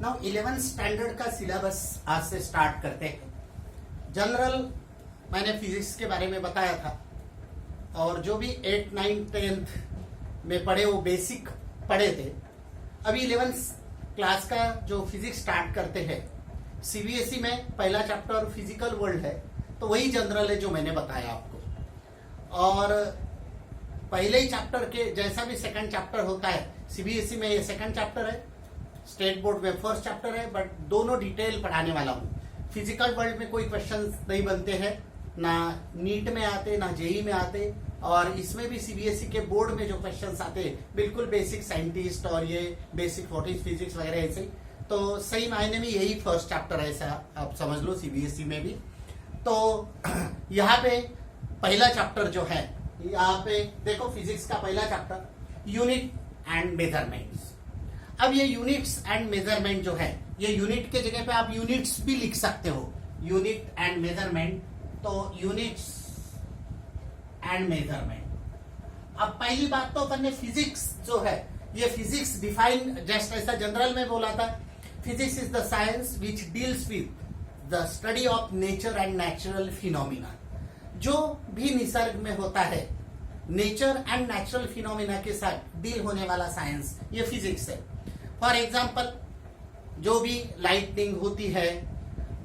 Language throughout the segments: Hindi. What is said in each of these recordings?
नाउ 11th स्टैंडर्ड का सिलेबस आज से स्टार्ट करते हैं। जनरल मैंने फिजिक्स के बारे में बताया था और जो भी 8, 9, 10th में पढ़े वो बेसिक पढ़े थे। अभी 11th क्लास का जो फिजिक्स स्टार्ट करते हैं, सीबीएसई में पहला चैप्टर फिजिकल वर्ल्ड है, तो वही जनरल है जो मैंने बताया आपको। और पहले ही चैप्टर के जैसा भी सेकंड चैप्टर होता है, सीबीएसई में ये सेकंड चैप्टर है, स्टेट बोर्ड में फर्स्ट चैप्टर है, बट दोनों डिटेल पढ़ाने वाला हूँ। फिजिकल वर्ल्ड में कोई क्वेश्चंस नहीं बनते हैं, ना नीट में आते ना जेई में आते, और इसमें भी सीबीएसई के बोर्ड में जो क्वेश्चंस आते हैं बिल्कुल बेसिक साइंटिस्ट और ये बेसिक व्हाट इज फिजिक्स वगैरह ऐसे। तो सही मायने में यही फर्स्ट चैप्टर है, ऐसा आप समझ लो सीबीएसई में भी। तो यहाँ पे पहला चैप्टर जो है, यहाँ पे देखो फिजिक्स का पहला चैप्टर यूनिट एंड मेजरमेंट्स। अब ये यूनिट्स एंड मेजरमेंट जो है, ये यूनिट के जगह पे आप यूनिट्स भी लिख सकते हो, यूनिट एंड मेजरमेंट। तो यूनिट्स एंड मेजरमेंट। अब पहली बात तो अपन ने फिजिक्स जो है, ये फिजिक्स डिफाइन जस्ट ऐसा जनरल में बोला था, physics is the science which deals with the study of nature and natural phenomena. जो भी निसर्ग में होता है, नेचर एंड नेचुरल फिनोमिना के साथ डील होने वाला साइंस, ये फिजिक्स है। फॉर एग्जाम्पल, जो भी लाइटनिंग होती है,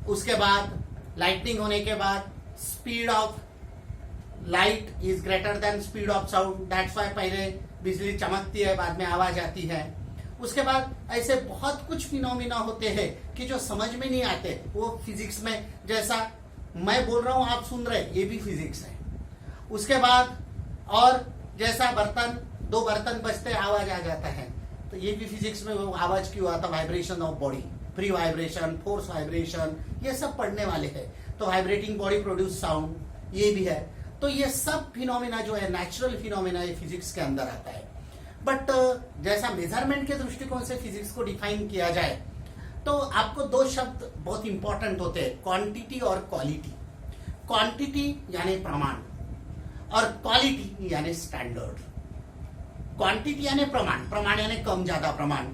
उसके बाद लाइटनिंग होने के बाद speed of light is greater than speed of sound, that's why पहले बिजली चमकती है, बाद में आवाज आती है। उसके बाद ऐसे बहुत कुछ फिनोमिना होते हैं कि जो समझ में नहीं आते, वो फिजिक्स में, जैसा मैं बोल रहा हूं आप सुन रहे, ये भी फिजिक्स है। उसके बाद और जैसा बर्तन, दो बर्तन बजते आवाज आ जाता है, तो ये भी फिजिक्स में वो आवाज क्यों आता, vibration of body, free vibration, force vibration, ये सब पढ़ने वाले हैं। तो वाइब्रेटिंग बॉडी प्रोड्यूस साउंड, ये भी है। तो ये सब फिनोमिना जो है, नेचुरल फिनोमिना, ये फिजिक्स के अंदर आता है। बट जैसा मेजरमेंट के दृष्टिकोण से फिजिक्स को डिफाइन किया जाए, तो आपको दो शब्द बहुत इंपॉर्टेंट होते हैं, क्वांटिटी और क्वालिटी। क्वांटिटी यानी प्रमाण और क्वालिटी यानी स्टैंडर्ड। क्वांटिटी यानी प्रमाण, प्रमाण यानी कम ज्यादा प्रमाण,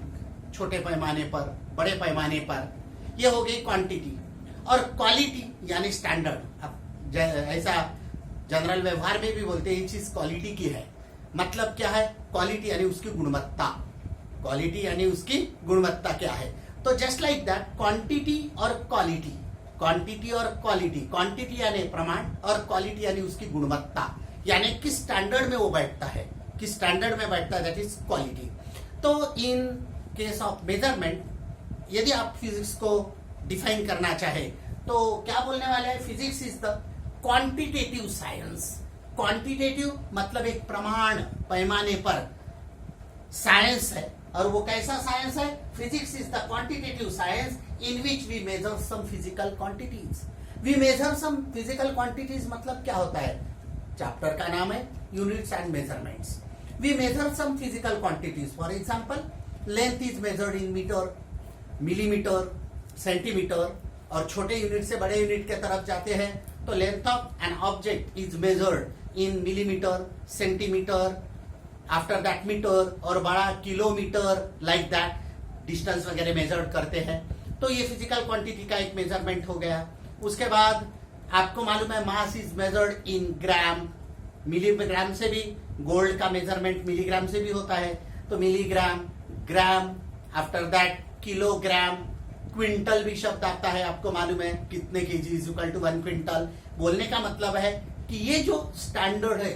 छोटे पैमाने पर, बड़े पैमाने पर, ये हो गई क्वांटिटी। और क्वालिटी यानी स्टैंडर्ड। अब ऐसा जनरल व्यवहार में भी बोलते हैं ये चीज क्वालिटी की है, मतलब क्या है, क्वालिटी यानी उसकी गुणवत्ता, क्वालिटी यानी उसकी गुणवत्ता क्या है। तो जस्ट लाइक दैट, क्वांटिटी और क्वालिटी, क्वांटिटी और क्वालिटी, क्वांटिटी यानी प्रमाण और क्वालिटी यानी उसकी गुणवत्ता, यानी किस स्टैंडर्ड में वो बैठता है, किस स्टैंडर्ड में बैठता है, दैट इज क्वालिटी। तो इन केस ऑफ मेजरमेंट, यदि आप फिजिक्स को डिफाइन करना चाहे तो क्या बोलने वाले हैं, physics is the quantitative science. Quantitative मतलब एक प्रमाण, पैमाने पर साइंस है। और वो कैसा साइंस है, physics is the quantitative science in which we measure some physical quantities. We measure some physical quantities मतलब क्या होता है, चैप्टर का नाम है units and measurements. We measure some physical quantities, for example length is measured in metre, millimetre, centimetre, और छोटे यूनिट से बड़े यूनिट के तरफ जाते हैं तो length of an object is measured in millimetre, centimetre, after that metre, और बड़ा किलोमीटर, लाइक दैट डिस्टेंस वगैरह मेजर्ड करते हैं। तो ये फिजिकल क्वांटिटी का एक मेजरमेंट हो गया। उसके बाद आपको मालूम है मास is measured in gram, milligram से भी, गोल्ड का मेजरमेंट मिलीग्राम से भी होता है, तो milligram, gram, after that kilogram, quintal भी शब्द आता है, आपको मालूम है कितने KG is equal to 1 quintal. बोलने का मतलब है कि ये जो स्टैंडर्ड है,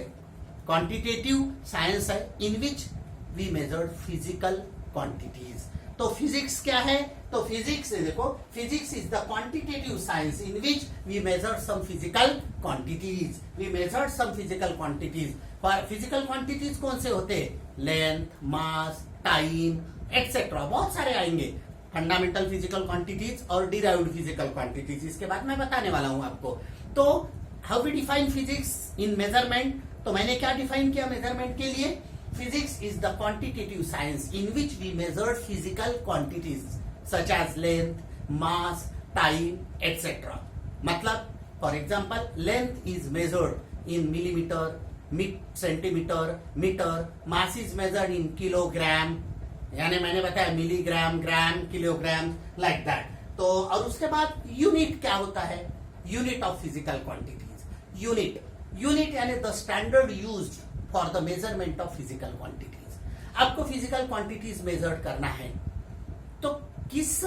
क्वांटिटेटिव साइंस है, in which we measured physical quantities. तो फिजिक्स क्या है, तो फिजिक्स देखो, physics is the quantitative science in which we measured some physical quantities. We measured some physical quantities. Physical quantities कौन से होते हैं, लेंथ, मास, टाइम, एक्सेट्रा, बहुत सारे आएंगे। फंडामेंटल फिजिकल क्वांटिटीज और डिराइव्ड फिजिकल क्वांटिटीज, इसके बाद मैं बताने वाला हूं आपको। तो how we define physics in measurement, तो मैंने क्या डिफाइन किया मेजरमेंट के लिए, physics is the quantitative science in which we measured physical quantities such as length, mass, time, etcetera. मतलब for example, length is measured in millimetre, centimetre, metre, mass is measured in kilogram, यानी मैंने बताया milligram, gram, kilogram, like that. तो और उसके बाद यूनिट क्या होता है? Unit of physical quantities. Unit यानी the standard used for the measurement of physical quantities. आपको फिजिकल क्वांटिटीज मेजर करना है तो किस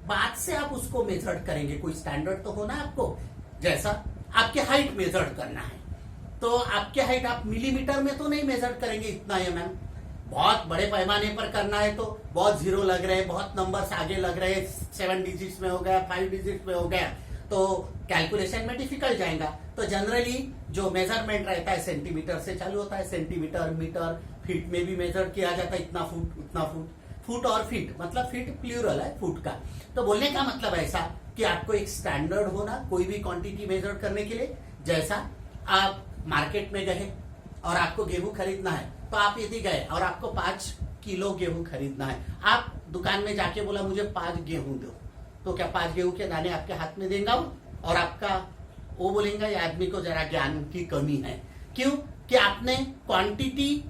बात से आप उसको मेजर करेंगे? कोई स्टैंडर्ड तो होना आपको। जैसा आपके हाइट मेजर करना है तो आपके हाइट आप मिलीमीटर में तो नहीं मेजर करेंगे, इतना एमएम। बहुत बड़े पैमाने पर करना है तो बहुत जीरो लग रहे हैं, बहुत नंबर्स आगे लग रहे हैं, 7 डिजिट्स में हो गया, 5 डिजिट्स में हो गया, तो कैलकुलेशन में डिफिकल्ट जाएगा। तो जनरली जो मेजरमेंट रहता है सेंटीमीटर से चालू होता है, सेंटीमीटर, मीटर, फीट में भी मेजर किया जाता है, इतना फुट, उतना फुट। फुट और फीट मतलब फीट प्लूरल है फुट का। तो बोलने का मतलब ऐसा कि आपको एक स्टैंडर्ड होना कोई भी क्वांटिटी मेजर करने के लिए। जैसा आप मार्केट में गए और आपको गेहूं खरीदना है तो आप यदि गए और आपको 5 किलो गेहूं खरीदना है, आप दुकान में जाके बोला मुझे 5 गेहूं दो, तो क्या 5 गेहूं के दाने आपके हाथ में देंगे और आपका वो बोलेंगे ये आदमी को जरा ज्ञान की कमी है। क्यों? कि आपने क्वांटिटी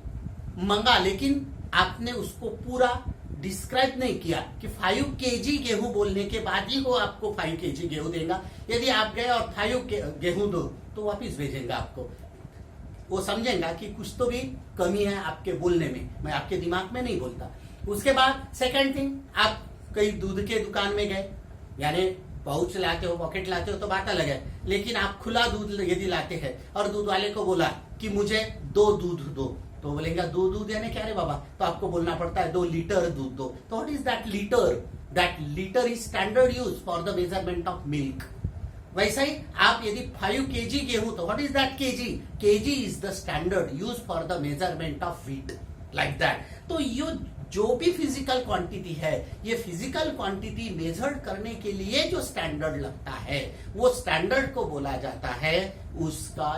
मंगा लेकिन आपने उसको पूरा डिस्क्राइब नहीं किया कि 5 केजी गेहूं बोलने के बाद ही वो आपको 5 केजी गेहूं देगा। यदि आप गए और 5 गेहूं दो तो वापिस भेजेंगे आपको। वो समझेगा कि कुछ तो भी कमी है आपके बोलने में, मैं आपके दिमाग में नहीं बोलता। उसके बाद सेकंड थिंग, आप कहीं दूध के दुकान में गए, यानी पाउच लाते हो, पॉकेट लाते हो तो बात अलग है, लेकिन आप खुला दूध यदि लाते हैं और दूध वाले को बोला कि मुझे 2 दूध दो, तो बोलेंगे 2 दूध यानी क्या रे बाबा? तो आपको बोलना पड़ता है 2 लीटर दूध दो। तो what is that litre? That litre is standard use for the measurement of milk. वैसा ही आप यदि 5 केजी गेहूं, तो what is that KG? KG is the standard use for the measurement of wheat, like that. तो ये जो भी फिजिकल क्वांटिटी है, ये फिजिकल क्वांटिटी मेजर करने के लिए जो स्टैंडर्ड लगता है वो स्टैंडर्ड को बोला जाता है उसका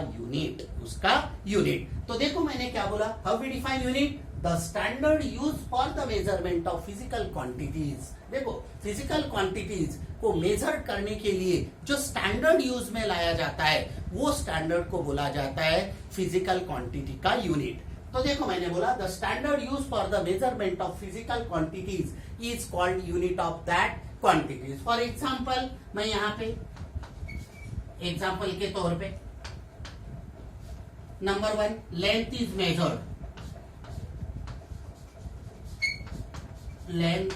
यूनिट। तो देखो मैंने क्या बोला, how we define unit? The standard use for the measurement of physical quantities. देखो फिजिकल क्वांटिटीज को मेजर करने के लिए जो स्टैंडर्ड यूज में लाया जाता है वो स्टैंडर्ड को बोला जाता है फिजिकल क्वांटिटी का यूनिट। तो देखो मैंने बोला the standard use for the measurement of physical quantities is called unit of that quantities. For example, मैं यहाँ पे एग्जांपल के तौर पे number 1, length is measured. Length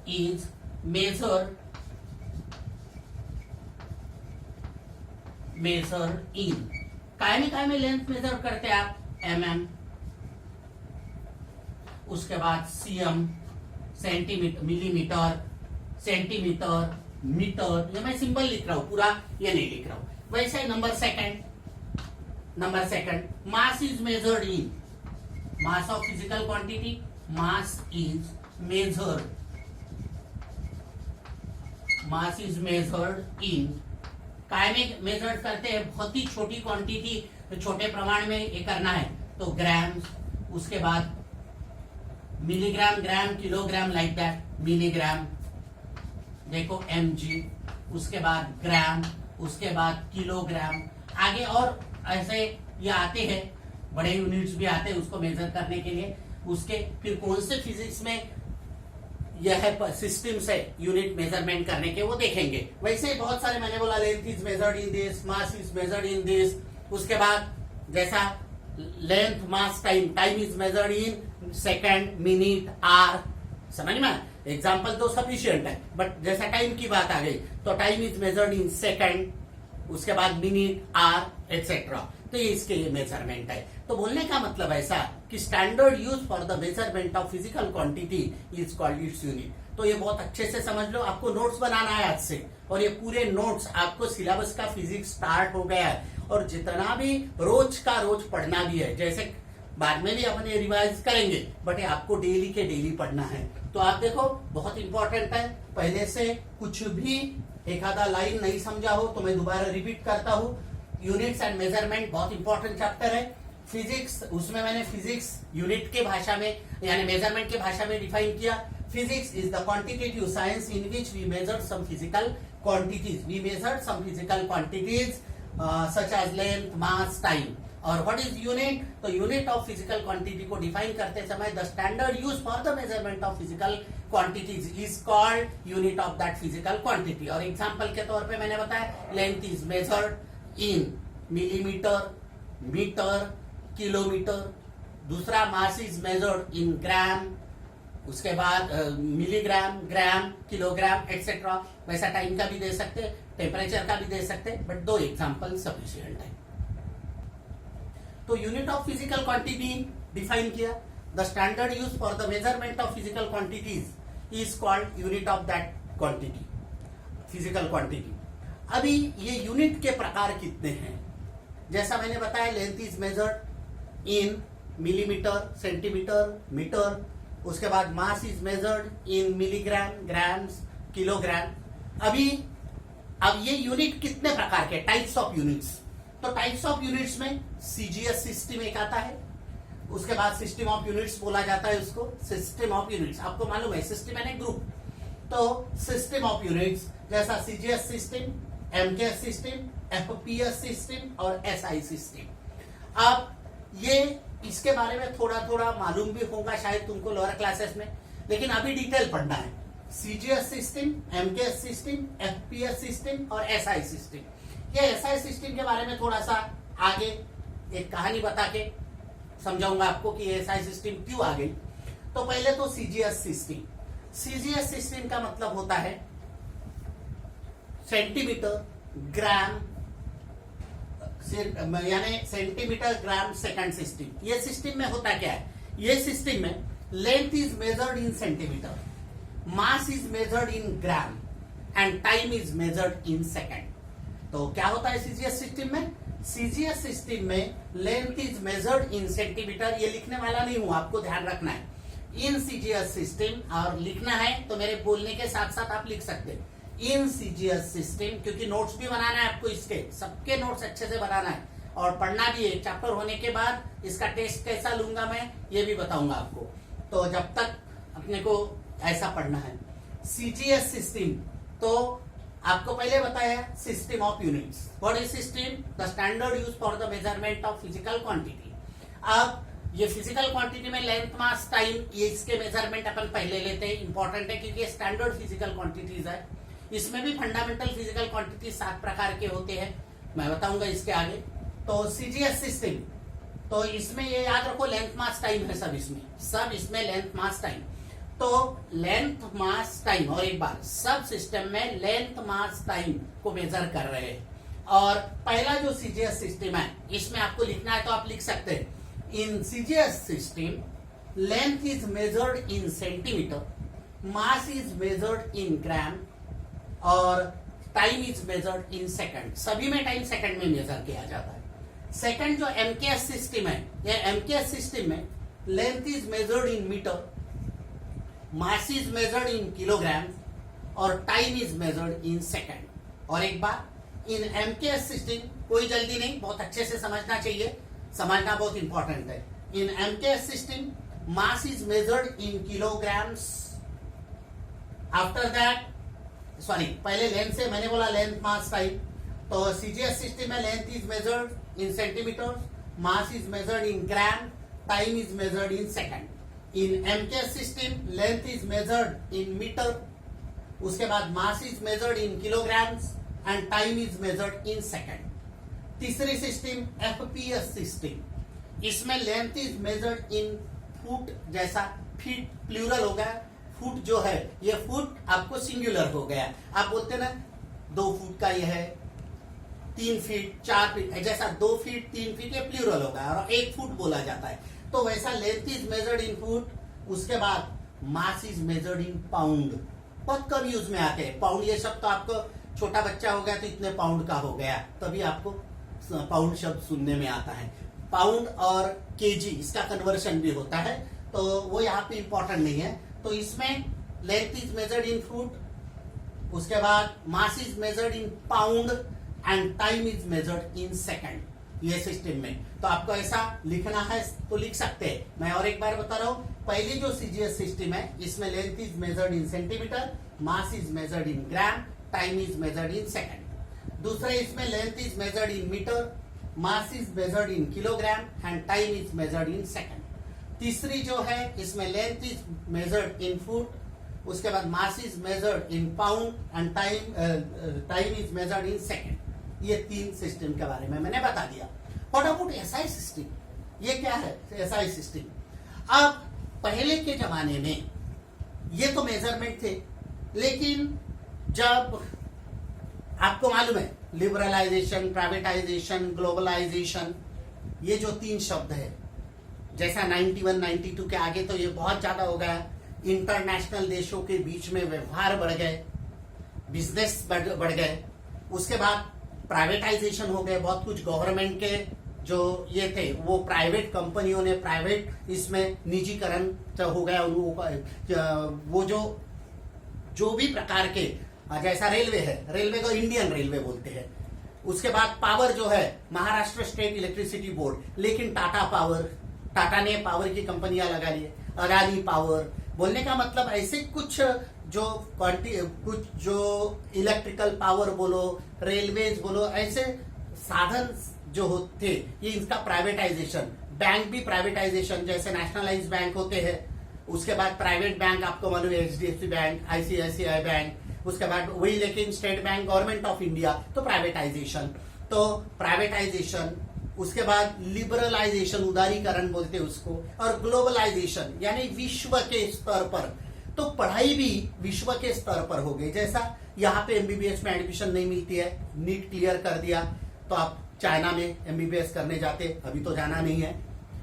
is measured इन, काय में लेंथ मेजर करते हैं आप? mm। उसके बाद cm, centimetre, millimetre, centimetre, metre. ये मैं सिंबल लिख रहा हूं, पूरा ये नहीं लिख रहा हूं। वैसे number second, mass is measured in, mass of physical quantity, mass is measured इन। काय में मेजर करते हैं? बहुत ही छोटी क्वांटिटी, छोटे प्रमाण में ये करना है तो ग्राम, उसके बाद milligram, gram, kilogram, like that, milligram. देखो mg, उसके बाद ग्राम, उसके बाद किलोग्राम, आगे और ऐसे ये आते हैं, बड़े यूनिट्स भी आते हैं उसको मेजर करने के लिए। उसके फिर कौन से फिजिक्स में यह सिस्टम से यूनिट मेजरमेंट करने के वो देखेंगे। वैसे बहुत सारे मैंने बोला length is measured in this, mass is measured in this. उसके बाद जैसा length, mass, time is measured in second, minute, hour. समझ में? एग्जाम्पल तो सफिशियंट है, बट जैसा टाइम की बात आ गई तो time is measured in second, उसके बाद मिनट, आर, एटसेट्रा। तो ये इसके लिए मेजरमेंट है। तो बोलने का मतलब ऐसा कि standard use for the measurement of physical quantity is called its unit. तो ये बहुत अच्छे से समझ लो। आपको नोट्स बनाना है आज से, और ये पूरे नोट्स आपको सिलेबस का फिजिक्स स्टार्ट हो गया है, और जितना भी रोज का रोज पढ़ना भी है, जैसे बाद में भी अपन ये रिवाइज करेंगे, बट ये आपको डेली के डेली पढ़ना है। तो आप देखो बहुत इंपॉर्टेंट है। पहले से कुछ भी एक आधा लाइन नहीं समझा हो तो मैं दोबारा रिपीट करता हूँ। यूनिट्स एंड मेजरमेंट बहुत इंपॉर्टेंट चैप्टर है। फिजिक्स, उसमें मैंने फिजिक्स यूनिट के भाषा में यानी मेजरमेंट के भाषा में डिफाइन किया। Physics is the quantitative science in which we measure some physical quantities. We measure some physical quantities such as length, mass, time. और व्हाट इज यूनिट? तो यूनिट ऑफ फिजिकल क्वांटिटी को डिफाइन करते समय the standard use for the measurement of physical quantities is called unit of that physical quantity. और एग्जांपल के तौर पे मैंने बताया length is measured in millimetre, metre, kilometre. दूसरा मास इज मेजर्ड इन ग्राम, उसके बाद मिलीग्राम, ग्राम, किलोग्राम एक्सेट्रा। वैसा टाइम का भी दे सकते, टेम्परेचर का भी दे सकते, बट 2 एग्जांपल सफिशिएंट है। तो unit of physical quantity define किया। The standard use for the measurement of physical quantities is called unit of that quantity, physical quantity. अभी ये यूनिट के प्रकार कितने हैं? जैसा मैंने बताया length is measured in millimetre, centimetre, metre. उसके बाद mass is measured in milligram, grams, kilogram. अब ये यूनिट कितने प्रकार के, टाइप्स ऑफ यूनिट्स। तो टाइप्स ऑफ यूनिट्स में सीजीएस सिस्टम एक आता है, उसके बाद सिस्टम ऑफ यूनिट्स बोला जाता है उसको, सिस्टम ऑफ यूनिट्स। आपको मालूम है सिस्टम यानी ग्रुप, तो सिस्टम ऑफ यूनिट्स जैसा CGS system, MKS system, FPS system और एसआई सिस्टम। अब ये इसके बारे में थोड़ा थोड़ा मालूम भी होगा शायद तुमको लोअर क्लासेस में, लेकिन अभी डिटेल पढ़ना है। CGS system, MKS system, FPS system और एसआई सिस्टम। ये एसआई सिस्टम के बारे में थोड़ा सा आगे एक कहानी बता के समझाऊंगा आपको कि एसआई सिस्टम क्यों आ गई। तो पहले तो सीजीएस सिस्टम। सीजीएस सिस्टम का मतलब होता है सेंटीमीटर, ग्राम, यानी सेंटीमीटर, ग्राम, सेकंड सिस्टम। ये सिस्टम में होता क्या है? ये सिस्टम में length is measured in centimetre, mass is measured in gram and time is measured in second. तो क्या होता है सीजीएस सिस्टम में? सीजीएस सिस्टम में length is measured in centimetre. ये लिखने वाला नहीं हूं, आपको ध्यान रखना है इन सीजीएस सिस्टम, और लिखना है तो मेरे बोलने के साथ साथ आप लिख सकते हैं इन सीजीएस सिस्टम, क्योंकि नोट्स भी बनाना है आपको, इसके सबके नोट्स अच्छे से बनाना है और पढ़ना भी है। चैप्टर होने के बाद इसका टेस्ट कैसा लूंगा मैं ये भी बताऊंगा आपको, तो जब तक अपने को ऐसा पढ़ना है। सीजीएस सिस्टम तो आपको पहले बताया system of units. What is system? The standard use for the measurement of physical quantity. अब ये फिजिकल क्वांटिटी में लेंथ, मास, टाइम, ये इसके मेजरमेंट अपन पहले लेते हैं, इंपॉर्टेंट है क्योंकि ये स्टैंडर्ड फिजिकल क्वांटिटीज है। इसमें भी फंडामेंटल फिजिकल क्वांटिटी 7 प्रकार के होते हैं, मैं बताऊंगा इसके आगे। तो सीजीएस सिस्टम, तो इसमें ये याद रखो लेंथ, मास, टाइम है सब इसमें लेंथ, मास, टाइम। तो लेंथ, मास, टाइम, और एक बार सब सिस्टम में लेंथ, मास, टाइम को मेजर कर रहे हैं। और पहला जो सीजीएस सिस्टम है इसमें आपको लिखना है तो आप लिख सकते हैं in CGS system length is measured in centimetre, mass is measured in gram और time is measured in second. सभी में टाइम सेकंड में मेजर किया जाता है। सेकंड जो एमकेएस सिस्टम है, ये एमकेएस सिस्टम में length is measured in metre, mass is measured in kilogram और time is measured in second. और एक बार इन एमकेएस सिस्टम, कोई जल्दी नहीं, बहुत अच्छे से समझना चाहिए, समझना बहुत इंपॉर्टेंट है। In MKS system mass is measured in kilograms. After that पहले लेंथ से मैंने बोला लेंथ, मास, टाइम। तो सीजीएस सिस्टम में length is measured in centimetre, mass is measured in gram, time is measured in second. In MKS system length is measured in metre, उसके बाद mass is measured in kilograms and time is measured in second. तीसरी सिस्टम एफपीएस सिस्टम, इसमें length is measured in foot, जैसा फीट प्लूरल हो गया, फुट जो है ये फुट आपको सिंगुलर हो गया। आप बोलते ना 2 फुट का ये है, 3 फीट, 4 फीट, जैसा 2 फीट, 3 फीट ये प्लूरल होगा और 1 फुट बोला जाता है। तो वैसा length is measured in foot, उसके बाद mass is measured in pound. बहुत कम यूज में आते हैं पाउंड, ये शब्द तो आपको छोटा बच्चा हो गया तो इतने पाउंड का हो गया, तभी आपको पाउंड शब्द सुनने में आता है। पाउंड और केजी इसका कन्वर्शन भी होता है, तो वो यहाँ पे इंपॉर्टेंट नहीं है। तो इसमें length is measured in foot, उसके बाद mass is measured in pound and time is measured in second, ये सिस्टम में। तो आपको ऐसा लिखना है तो लिख सकते हैं। मैं और एक बार बता रहा हूं, पहली जो सीजीएस सिस्टम है इसमें length is measured in centimetre, mass is measured in gram, time is measured in second. दूसरे इसमें length is measured in metre, mass is measured in kilogram and time is measured in second. तीसरी जो है इसमें length is measured in foot, उसके बाद mass is measured in pound and time is measured in second. ये 3 सिस्टम के बारे में मैंने बता दिया। What about SI system? ये क्या है एसआई सिस्टम? अब पहले के जमाने में ये तो मेजरमेंट थे, लेकिन जब आपको मालूम है लिबरलाइजेशन, प्राइवेटाइजेशन, ग्लोबलाइजेशन, ये जो 3 शब्द है, जैसा 91, 92 के आगे तो ये बहुत ज्यादा हो गया। इंटरनेशनल देशों के बीच में व्यवहार बढ़ गए, बिजनेस बढ़ गए। उसके बाद प्राइवेटाइजेशन हो गए, बहुत कुछ गवर्नमेंट के जो ये थे वो प्राइवेट कंपनियों ने प्राइवेट इसमें निजीकरण हो गया। वो जो भी प्रकार के, जैसा रेलवे है, रेलवे को इंडियन रेलवे बोलते हैं। उसके बाद पावर जो है महाराष्ट्र स्टेट इलेक्ट्रिसिटी बोर्ड, लेकिन टाटा ने पावर की कंपनियां लगा ली, अदानी पावर। बोलने का मतलब ऐसे कुछ जो इलेक्ट्रिकल पावर बोलो, रेलवेज बोलो, ऐसे साधन जो होते ये इनका प्राइवेटाइजेशन। बैंक भी प्राइवेटाइजेशन, जैसे नेशनलाइज बैंक होते हैं, उसके बाद प्राइवेट बैंक आपको मालूम है एचडीएफसी बैंक, आईसीआईसीआई बैंक, उसके बाद वही लेकिन state bank government of India, तो प्राइवेटाइजेशन। उसके बाद लिबरलाइजेशन, उदारीकरण बोलते हैं उसको, और ग्लोबलाइजेशन यानी विश्व के स्तर पर। तो पढ़ाई भी विश्व के स्तर पर हो गई। जैसा यहाँ पे एमबीबीएस में एडमिशन नहीं मिलती है, नीट क्लियर कर दिया तो आप चाइना में एमबीबीएस करने जाते, अभी तो जाना नहीं है।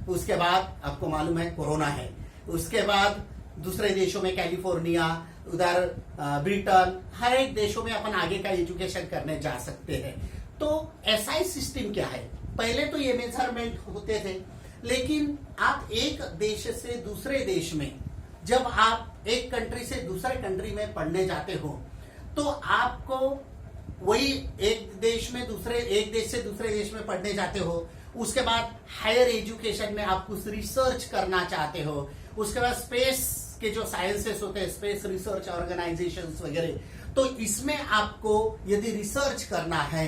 उसके बाद आपको मालूम है कोरोना है, उसके बाद दूसरे देशों में कैलिफोर्निया, उधर ब्रिटेन, हर एक देशों में अपन आगे का एजुकेशन करने जा सकते हैं। तो एसआई सिस्टम क्या है? पहले तो ये मेजरमेंट होते थे, लेकिन आप एक देश से दूसरे देश में, जब आप एक कंट्री से दूसरे कंट्री में पढ़ने जाते हो, तो आपको वही एक देश से दूसरे देश में पढ़ने जाते हो। उसके बाद हायर एजुकेशन में आप कुछ रिसर्च करना चाहते हो, उसके बाद स्पेस के जो साइंसेस होते हैं, स्पेस रिसर्च ऑर्गेनाइजेशंस वगैरह, तो इसमें आपको यदि रिसर्च करना है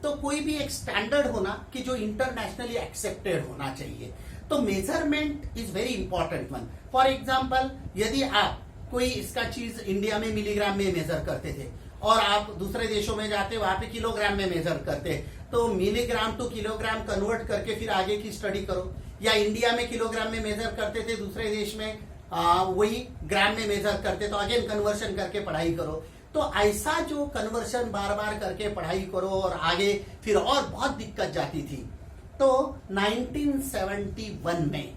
तो कोई भी एक स्टैंडर्ड होना कि जो इंटरनेशनली एक्सेप्टेड होना चाहिए। तो measurement is very important one. For example, यदि आप कोई इसका चीज इंडिया में मिलीग्राम में मेजर करते थे और आप दूसरे देशों में जाते वहां पे किलोग्राम में मेजर करते, तो मिलीग्राम टू किलोग्राम कन्वर्ट करके फिर आगे की स्टडी करो। या इंडिया में किलोग्राम में मेजर करते थे, दूसरे देश में वही ग्राम में मेजर करते, तो अगेन कन्वर्शन करके पढ़ाई करो। तो ऐसा जो कन्वर्शन बार बार करके पढ़ाई करो और आगे फिर और बहुत दिक्कत जाती थी। तो 1971 में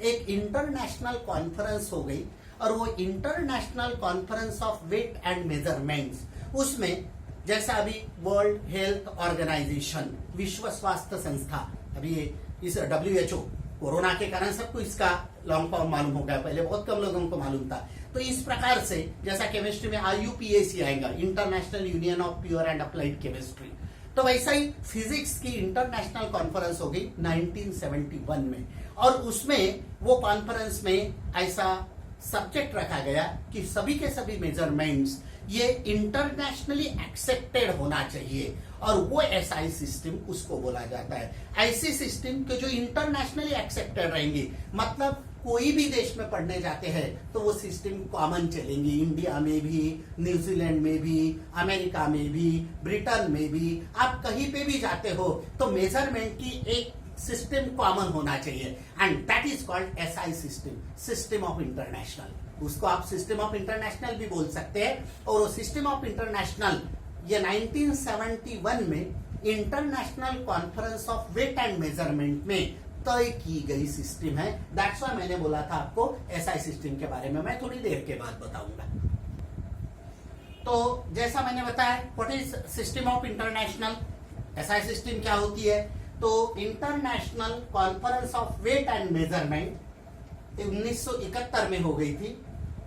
एक इंटरनेशनल कॉन्फ्रेंस हो गई, और वो international conference of weight and measurements, उसमें जैसा अभी वर्ल्ड हेल्थ ऑर्गेनाइजेशन, विश्व स्वास्थ्य संस्था, अभी इस WHO, कोरोना के कारण सबको इसका लॉन्ग फॉर्म मालूम हो गया, पहले बहुत कम लोगों को मालूम था। तो इस प्रकार से जैसा केमिस्ट्री में IUPAC आएगा, international union of pure and applied chemistry, तो वैसा ही फिजिक्स की इंटरनेशनल कॉन्फ्रेंस हो गई 1971 में। और उसमें वो कॉन्फ्रेंस में ऐसा सब्जेक्ट रखा गया कि सभी के सभी मेजरमेंट्स ये इंटरनेशनली एक्सेप्टेड होना चाहिए, और वो एसआई सिस्टम उसको बोला जाता है। ऐसी सिस्टम के जो इंटरनेशनली एक्सेप्टेड रहेंगी, मतलब कोई भी देश में पढ़ने जाते हैं तो वो सिस्टम कॉमन चलेंगी। इंडिया में भी, न्यूजीलैंड में भी, अमेरिका में भी, ब्रिटेन में भी, आप कहीं पे भी जाते हो तो मेजरमेंट की एक सिस्टम कॉमन होना चाहिए, and that is called SI system, system of international. उसको आप सिस्टम ऑफ इंटरनेशनल भी बोल सकते हैं। और वो सिस्टम ऑफ इंटरनेशनल ये 1971 में international conference of weight and measurement में तय की गई सिस्टम है। दैट्स व्हाई मैंने बोला था आपको एसआई सिस्टम के बारे में मैं थोड़ी देर के बाद बताऊंगा। तो जैसा मैंने बताया, what is system of international, SI system क्या होती है? तो international conference of weight and measurement 1971 में हो गई थी।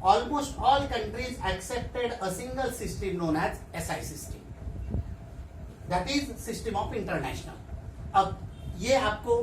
Almost all countries accepted a single system known as SI system, that is system of international. अब ये आपको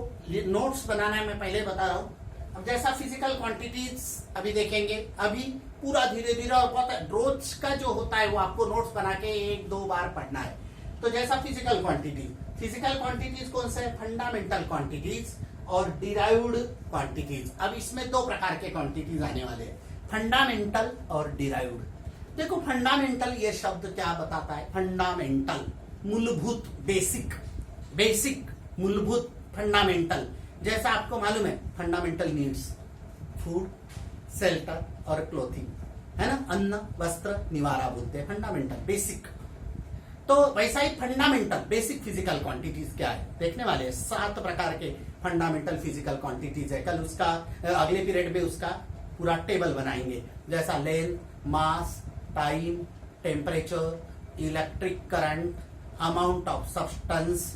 नोट्स बनाना है, मैं पहले बता रहा हूं। अब जैसा फिजिकल क्वांटिटीज अभी देखेंगे, अभी पूरा धीरे धीरे और बहुत रोज का जो होता है वो आपको नोट्स बना के 1-2 बार पढ़ना है। तो जैसा फिजिकल क्वांटिटीज कौन से है? फंडामेंटल क्वांटिटीज और डिराइव्ड क्वांटिटीज। अब इसमें दो प्रकार के क्वांटिटीज आने वाले हैं, फंडामेंटल और डिराइव्ड। देखो फंडामेंटल ये शब्द क्या बताता है? फंडामेंटल मूलभूत, बेसिक मूलभूत, फंडामेंटल। जैसा आपको मालूम है फंडामेंटल नीड्स, फूड, शेल्टर और क्लोथिंग, है ना, अन्न, वस्त्र, निवारा बोलते हैं फंडामेंटल, बेसिक। तो वैसा ही फंडामेंटल बेसिक फिजिकल क्वांटिटीज क्या है देखने वाले हैं। 7 प्रकार के फंडामेंटल फिजिकल क्वांटिटीज है। कल उसका अगले पीरियड में उसका पूरा टेबल बनाएंगे, जैसा length, mass, time, temperature, electric current, amount of substance,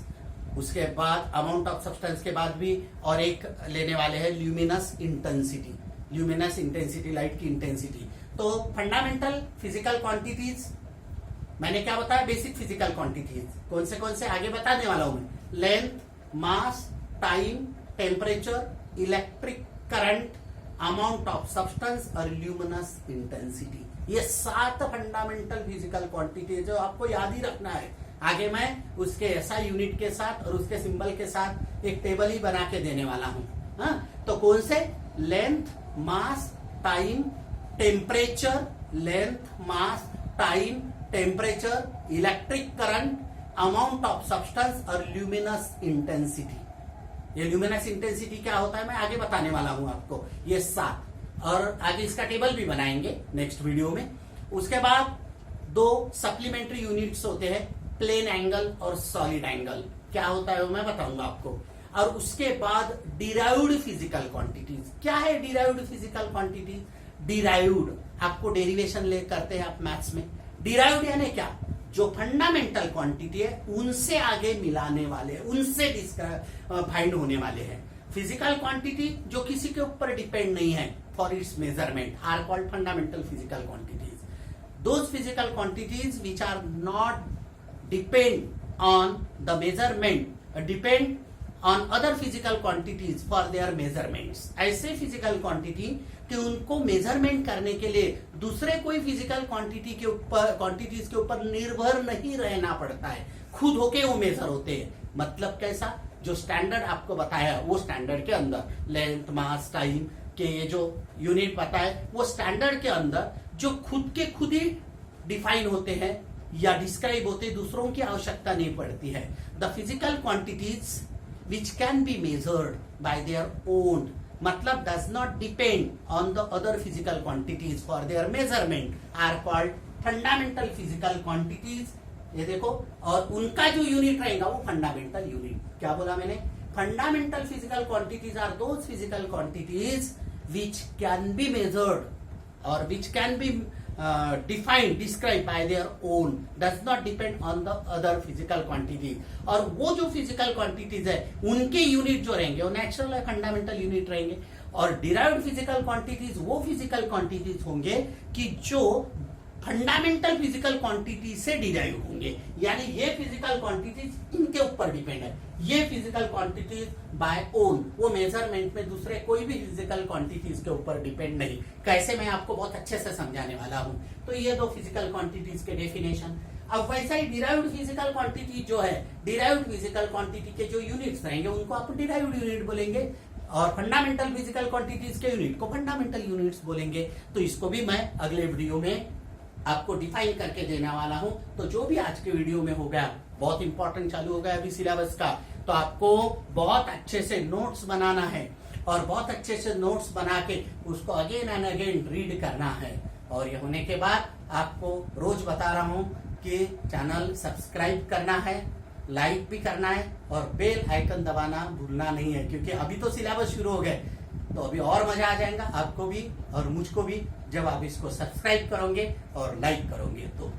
उसके बाद अमाउंट ऑफ सब्सटेंस के बाद भी और एक लेने वाले हैं ल्यूमिनस इंटेंसिटी, लाइट की इंटेंसिटी। तो फंडामेंटल फिजिकल क्वांटिटीज मैंने क्या बताया? बेसिक फिजिकल क्वांटिटीज कौन से आगे बताने वाला हूं मैं। Length, mass, time, temperature, electric current, amount of substance और ल्यूमिनस इंटेंसिटी। ये 7 फंडामेंटल फिजिकल क्वांटिटी जो आपको याद ही रखना है। आगे मैं उसके ऐसा यूनिट के साथ और उसके सिंबल के साथ एक टेबल ही बना के देने वाला हूं। हाँ? तो कौन से? Length, mass, time, temperature, length, mass, time, temperature, electric current, amount of substance और ल्यूमिनस इंटेंसिटी। ये ल्यूमिनस इंटेंसिटी क्या होता है मैं आगे बताने वाला हूं आपको। ये 7 और आगे इसका टेबल भी बनाएंगे नेक्स्ट वीडियो में। उसके बाद 2 सप्लीमेंट्री यूनिट्स होते हैं, प्लेन एंगल और सॉलिड एंगल। क्या होता है वो मैं बताऊंगा आपको। और उसके बाद डिराइव्ड फिजिकल क्वांटिटीज। क्या है डिराइव्ड फिजिकल क्वांटिटीज? डिराइव्ड आपको डेरिवेशन ले करते हैं आप मैथ्स में। डिराइव्ड यानी क्या? जो फंडामेंटल क्वांटिटी है उनसे आगे मिलाने वाले, उनसे फाइंड होने वाले हैं। फिजिकल क्वांटिटी जो किसी के ऊपर डिपेंड नहीं है for its measurement are called fundamental physical quantities. Those physical quantities which are not depend on the measurement, depend on other physical quantities for their measurements. ऐसे फिजिकल क्वांटिटी कि उनको मेजरमेंट करने के लिए दूसरे कोई फिजिकल क्वांटिटीज के ऊपर निर्भर नहीं रहना पड़ता है, खुद होके वो मेजर होते हैं। मतलब कैसा? जो स्टैंडर्ड आपको बताया वो स्टैंडर्ड के अंदर लेंथ, मास, टाइम के ये जो यूनिट बताए वो स्टैंडर्ड के अंदर जो खुद ही डिफाइन होते हैं या डिस्क्राइब होते, दूसरों की आवश्यकता नहीं पड़ती है। The physical quantities which can be measured by their own, मतलब does not depend on the other physical quantities for their measurement are called fundamental physical quantities. ये देखो, और उनका जो यूनिट रहेगा वो फंडामेंटल यूनिट। क्या बोला मैंने? Fundamental physical quantities are those physical quantities which can be measured और which can be defined, describe by their own, does not depend on the other physical quantities. और वो जो फिजिकल क्वांटिटीज है उनके यूनिट जो रहेंगे वो नेचुरल है फंडामेंटल यूनिट रहेंगे। और डिराइव्ड फिजिकल क्वांटिटीज वो फिजिकल क्वांटिटीज होंगे कि जो फंडामेंटल फिजिकल क्वांटिटी से डिराइव होंगे, यानी ये फिजिकल क्वांटिटीज इनके ऊपर डिपेंड है। ये फिजिकल क्वांटिटीज बाय ओन, वो मेजरमेंट में दूसरे कोई भी फिजिकल क्वांटिटीज के ऊपर डिपेंड नहीं। कैसे मैं आपको बहुत अच्छे से समझाने वाला हूं। तो ये 2 फिजिकल क्वांटिटीज के डेफिनेशन। अब वैसा ही डिराइव्ड फिजिकल क्वांटिटी जो है, डिराइव्ड फिजिकल क्वांटिटी के जो यूनिट्स रहेंगे उनको आप डिराइव्ड यूनिट बोलेंगे और फंडामेंटल फिजिकल क्वांटिटीज के यूनिट को फंडामेंटल यूनिट्स बोलेंगे। तो इसको भी मैं अगले वीडियो में आपको डिफाइन करके देने वाला हूं। तो जो भी आज के वीडियो में हो गया, बहुत इंपॉर्टेंट चालू हो गया अभी सिलेबस का, तो आपको बहुत अच्छे से नोट्स बनाना है और बहुत अच्छे से नोट्स बना के उसको अगेन एंड अगेन रीड करना है। और ये होने के बाद आपको रोज बता रहा हूं कि चैनल सब्सक्राइब करना है, लाइक भी करना है और बेल आइकन दबाना भूलना नहीं है, क्योंकि अभी तो सिलेबस शुरू हो गए तो अभी और मजा आ जाएगा आपको भी और मुझको भी जब आप इसको सब्सक्राइब करोगे और लाइक करोगे तो।